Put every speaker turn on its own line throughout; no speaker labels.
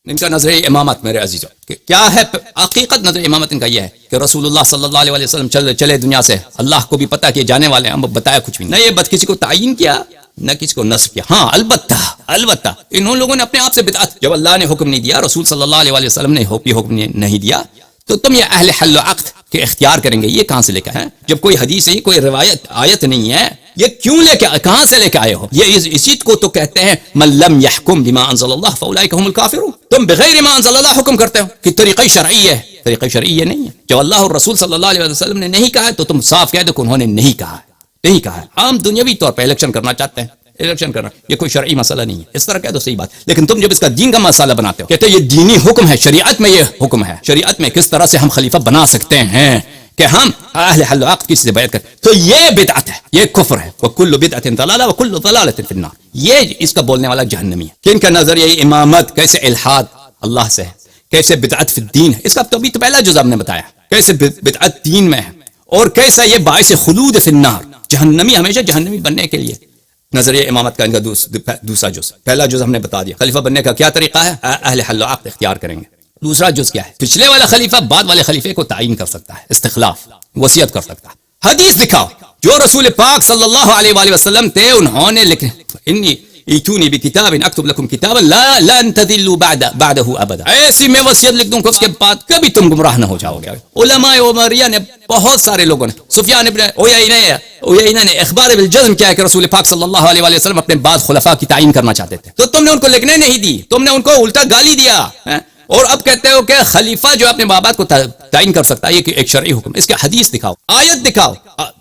ان کا نظر امامت میرے عزیزوں کیا ہے؟ حقیقت نظر امامت ان کا یہ ہے کہ رسول اللہ صلی اللہ علیہ وسلم چلے دنیا سے، اللہ کو بھی پتا کہ جانے والے ہیں، ہم بتایا کچھ بھی نہیں، یہ کسی کو تعین کیا نہ کسی کو نصب کیا۔ ہاں البتہ انہوں لوگوں نے اپنے آپ سے بدعت، جب اللہ نے حکم نہیں دیا، رسول صلی اللہ علیہ وسلم نے حکم نہیں دیا، تو تم یہ اہل حل و عقد کے اختیار کریں گے، یہ کہاں سے لے کے آئے؟ جب کوئی حدیث نہیں، کوئی روایت آیت نہیں ہے، یہ کیوں لے کے کہاں سے لے کے آئے ہو؟ یہ اسی کو تو کہتے ہیں من لم يحكم بما انزل الله فاولئك هم الكافرون۔ تم بغیر ما انزل اللہ حکم کرتے ہو کہ طریقہ شرعی ہے، طریقہ شرعی یہ نہیں ہے۔ جب اللہ اور رسول صلی اللہ علیہ وسلم نے نہیں کہا ہے تو تم صاف کہہ دو کہ انہوں نے نہیں کہا ہے۔ عام دنیاوی طور پہ الیکشن کرنا چاہتے ہیں، الیکشن کرنا یہ کوئی شرعی مسئلہ نہیں ہے، اس طرح کہہ دو صحیح بات۔ لیکن تم جب اس کا دین کا مسئلہ بناتے ہو، کہتے ہو یہ دینی حکم ہے، شریعت میں یہ حکم ہے، شریعت میں کس طرح سے ہم خلیفہ بنا سکتے ہیں کہ ہم اہل حل و عقد کسی سے بیعت کریں، تو یہ بدعت ہے، یہ کفر ہے۔ وکل بدعت ضلالہ وکل ضلالۃ فی النار، یہ اس کا بولنے والا جہنمی ہے۔ کن کا نظریہ امامت، کیسے الحاد اللہ سے ہے، کیسے بدعت فی الدین ہے، اس کا تو پہلا جزء ہم نے بتایا، کیسے بدعت دین میں ہے اور کیسا یہ باعث خلود فی النار، جہنمی ہمیشہ جہنمی بننے کے لیے۔ نظریہ امامت کا ان کا دوسرا جز، پہلا جز ہم نے بتا دیا، خلیفہ بننے کا کیا طریقہ ہے، اہل حل و عقد اختیار کریں گے۔ دوسرا جز کیا ہے، پچھلے والا خلیفہ بعد والے خلیفے کو تعین کر سکتا ہے، استخلاف، وصیت کر سکتا ہے۔ حدیث دکھاؤ جو رسول پاک صلی اللہ علیہ وآلہ وسلم تھے، انہوں نے لکھے انی ایتونی بکتاب اکتب لکم کتابا لن تضلوا بعدہ ابدا، ایسی میں وصیت لکھ دوں کہ اس کے بعد کبھی تم گمراہ نہ ہو جاؤ گے۔ علماء عمریہ نے، بہت سارے لوگوں نے، سفیان ابن عیینہ نے اخبار بالجزم کیا ہے کہ رسول پاک صلی اللہ علیہ وآلہ وسلم اپنے بعد خلفاء کی تعین کرنا چاہتے تھے، تو تم نے ان کو لکھنے نہیں دی، تم نے ان کو الٹا گالی دیا، اور اب کہتے ہو کہ خلیفہ جو اپنے بابات کو تعین کر سکتا ہے، یہ ایک شرعی حکم۔ اس کے حدیث دکھاؤ، آیت دکھاؤ،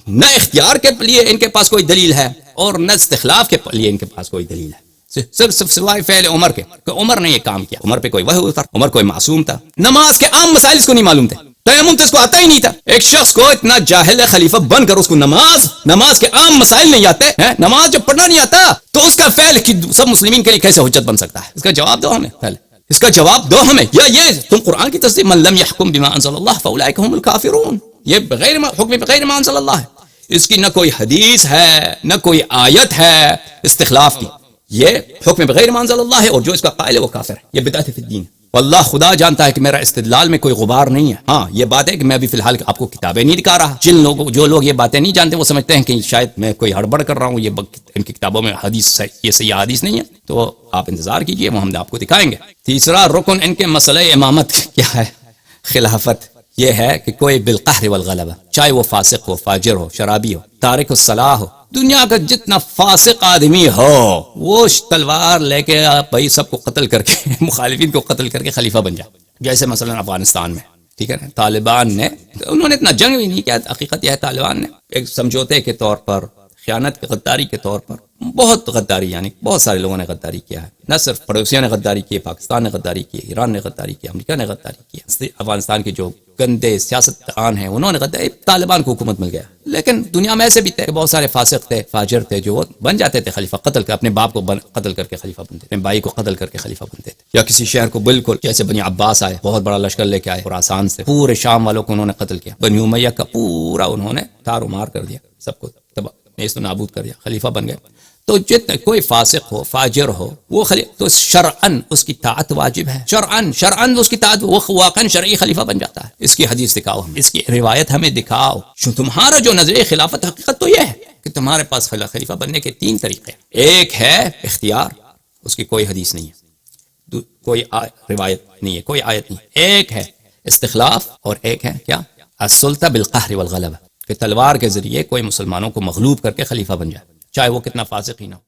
نہ اختیار کے لیے ان کے پاس کوئی دلیل ہے اور نہ استخلاف کے لیے ان کے پاس کوئی دلیل ہے، صرف سوائے فعل عمر کے، کہ عمر نے یہ کام کیا، عمر پہ کوئی وحی اترا، عمر کوئی معصوم تھا، نماز کے عام مسائل اس کو نہیں معلوم تھے، تیمم تو اس کو آتا ہی نہیں تھا۔ ایک شخص کو اتنا جاہل ہے خلیفہ بن کر اس کو نماز کے عام مسائل نہیں آتے ہیں، نماز جب پڑھنا نہیں آتا تو اس کا فعل سب مسلمین کے لیے کیسے حجت بن سکتا ہے؟ اس کا جواب دو ہمیں، پہلے اس کا جواب دو ہمیں، یا یہ تم قرآن کی تصدیق من لم يحكم بما انزل الله فاولئك هم الكافرون، یہ بغیر حکم بغیر ما انزل اللہ ہے، اس کی نہ کوئی حدیث ہے نہ کوئی آیت ہے استخلاف کی، یہ حکم بغیر ما انزل اللہ ہے، اور جو اس کا قائل ہے وہ کافر ہے، یہ بدعت فی الدین۔ واللہ خدا جانتا ہے کہ میرا استدلال میں کوئی غبار نہیں ہے، ہاں یہ بات ہے کہ میں ابھی فی الحال آپ کو کتابیں نہیں دکھا رہا، جو لوگ یہ باتیں نہیں جانتے وہ سمجھتے ہیں کہ شاید میں کوئی ہڑبڑ کر رہا ہوں، یہ ان کی کتابوں میں حدیث یہ صحیح حدیث نہیں ہے، تو آپ انتظار کیجئے، وہ ہم آپ کو دکھائیں گے۔ تیسرا رکن ان کے مسئلہ امامت کیا ہے، خلافت، یہ ہے کہ کوئی بالقہر والغلبہ، چاہے وہ فاسق ہو، فاجر ہو، شرابی ہو، تارک الصلاح ہو، دنیا کا جتنا فاسق آدمی ہو وہ تلوار لے کے بھائی سب کو قتل کر کے، مخالفین کو قتل کر کے خلیفہ بن جائے، جیسے مثلا افغانستان میں، ٹھیک ہے نا، طالبان نے، انہوں نے اتنا جنگ بھی نہیں کیا، حقیقت یہ ہے طالبان نے ایک سمجھوتے کے طور پر، خیانت کی غداری کے طور پر بہت غداری، یعنی بہت سارے لوگوں نے غداری کیا ہے، نہ صرف پڑوسیوں نے غداری کی، پاکستان نے غداری کی، ایران نے غداری کی، امریکہ نے غداری کی، افغانستان کے جو گندے سیاستدان ہیں انہوں نے غداری، طالبان کو حکومت مل گیا۔ لیکن دنیا میں ایسے بھی تھے، بہت سارے فاسق تھے، فاجر تھے، جو بن جاتے تھے خلیفہ، قتل کر اپنے باپ کو قتل کر کے خلیفہ بنتے تھے، اپنے بھائی کو قتل کر کے خلیفہ بنتے تھے، یا کسی شہر کو بالکل جیسے بنی عباس آئے، بہت بڑا لشکر لے کے آئے خراسان سے، پورے شام والوں کو انہوں نے قتل کیا، بنی امیہ کا پورا انہوں نے تار و مار کر دیا، سب کو نیست و نابود کر دیا، خلیفہ بن گئے۔ تو جتنے کوئی فاسق ہو، فاجر ہو، وہ تو شرعن اس کی طاعت واجب ہے، شرعن اس کی طاعت، وہ واقعا شرعی خلیفہ بن جاتا ہے۔ اس کی حدیث دکھاؤ، ہمیں اس کی روایت ہمیں دکھاؤ۔ تمہارا جو نظریہ خلافت، حقیقت تو یہ ہے کہ تمہارے پاس خلیفہ بننے کے تین طریقے، ایک ہے اختیار، اس کی کوئی حدیث نہیں ہے، کوئی روایت نہیں ہے، کوئی آیت نہیں، ایک ہے استخلاف، اور ایک ہے کیا، السلطہ بالقہر والغلبہ، کہ تلوار کے ذریعے کوئی مسلمانوں کو مغلوب کر کے خلیفہ بن جائے، چاہے وہ کتنا فاسق ہی نہ ہو۔